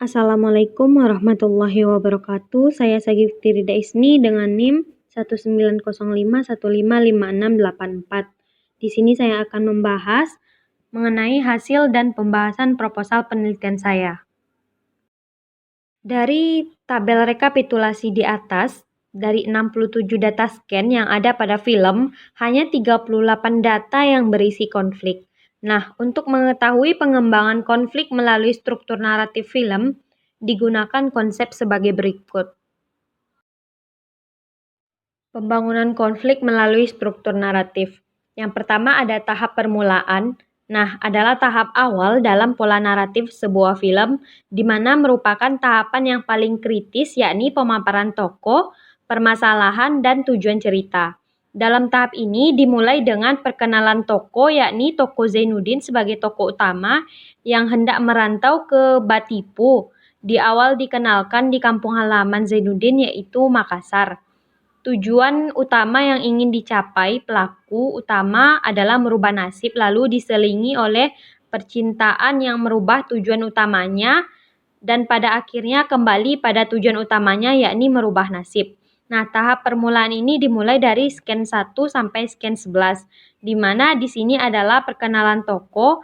Assalamualaikum warahmatullahi wabarakatuh. Saya Sagifty Rida Isni dengan NIM 19051555684. Di sini saya akan membahas mengenai hasil dan pembahasan proposal penelitian saya. Dari tabel rekapitulasi di atas, dari 67 data scan yang ada pada film, hanya 38 data yang berisi konflik. Nah, untuk mengetahui pengembangan konflik melalui struktur naratif film, digunakan konsep sebagai berikut. Pembangunan konflik melalui struktur naratif. Yang pertama ada tahap permulaan. Nah, adalah tahap awal dalam pola naratif sebuah film, di mana merupakan tahapan yang paling kritis, yakni pemaparan tokoh, permasalahan, dan tujuan cerita. Dalam tahap ini dimulai dengan perkenalan tokoh, yakni tokoh Zainuddin sebagai tokoh utama yang hendak merantau ke Batipu. Di awal dikenalkan di kampung halaman Zainuddin, yaitu Makassar. Tujuan utama yang ingin dicapai pelaku utama adalah merubah nasib, lalu diselingi oleh percintaan yang merubah tujuan utamanya, dan pada akhirnya kembali pada tujuan utamanya, yakni merubah nasib. Nah, tahap permulaan ini dimulai dari scan 1 sampai scan 11, di mana di sini adalah perkenalan tokoh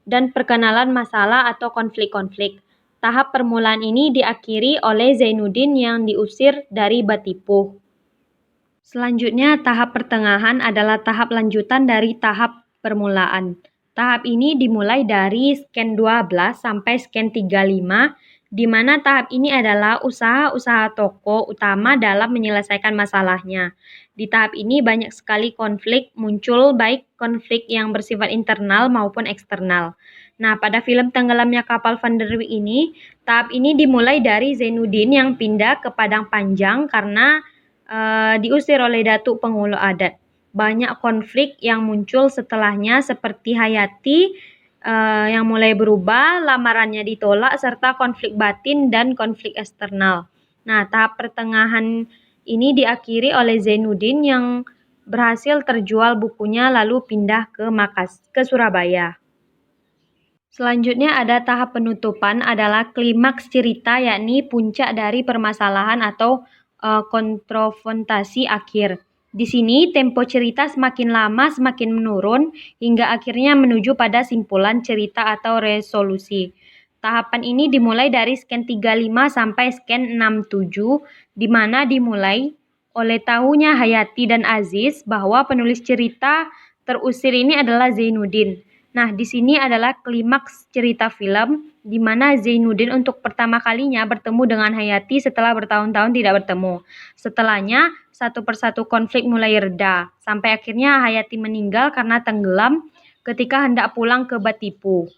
dan perkenalan masalah atau konflik-konflik. Tahap permulaan ini diakhiri oleh Zainuddin yang diusir dari Batipuh. Selanjutnya, tahap pertengahan adalah tahap lanjutan dari tahap permulaan. Tahap ini dimulai dari scan 12 sampai scan 35, di mana tahap ini adalah usaha-usaha tokoh utama dalam menyelesaikan masalahnya. Di tahap ini banyak sekali konflik muncul, baik konflik yang bersifat internal maupun eksternal. Nah, pada film Tenggelamnya Kapal Van der Wijk ini, tahap ini dimulai dari Zainuddin yang pindah ke Padang Panjang karena diusir oleh Datuk Pengulu Adat. Banyak konflik yang muncul setelahnya seperti Hayati yang mulai berubah, lamarannya ditolak, serta konflik batin dan konflik eksternal. Nah, tahap pertengahan ini diakhiri oleh Zainuddin yang berhasil terjual bukunya lalu pindah ke Surabaya. Selanjutnya ada tahap penutupan, adalah klimaks cerita, yakni puncak dari permasalahan atau konfrontasi akhir. Di sini tempo cerita semakin lama semakin menurun hingga akhirnya menuju pada simpulan cerita atau resolusi. Tahapan ini dimulai dari scan 35 sampai scan 67, di mana dimulai oleh tahunya Hayati dan Aziz bahwa penulis cerita terusir ini adalah Zainuddin. Nah, di sini adalah klimaks cerita film, di mana Zainuddin untuk pertama kalinya bertemu dengan Hayati setelah bertahun-tahun tidak bertemu. Setelahnya, satu persatu konflik mulai reda, sampai akhirnya Hayati meninggal karena tenggelam ketika hendak pulang ke Batipu.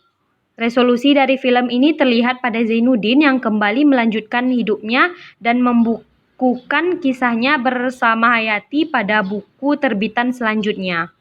Resolusi dari film ini terlihat pada Zainuddin yang kembali melanjutkan hidupnya dan membukukan kisahnya bersama Hayati pada buku terbitan selanjutnya.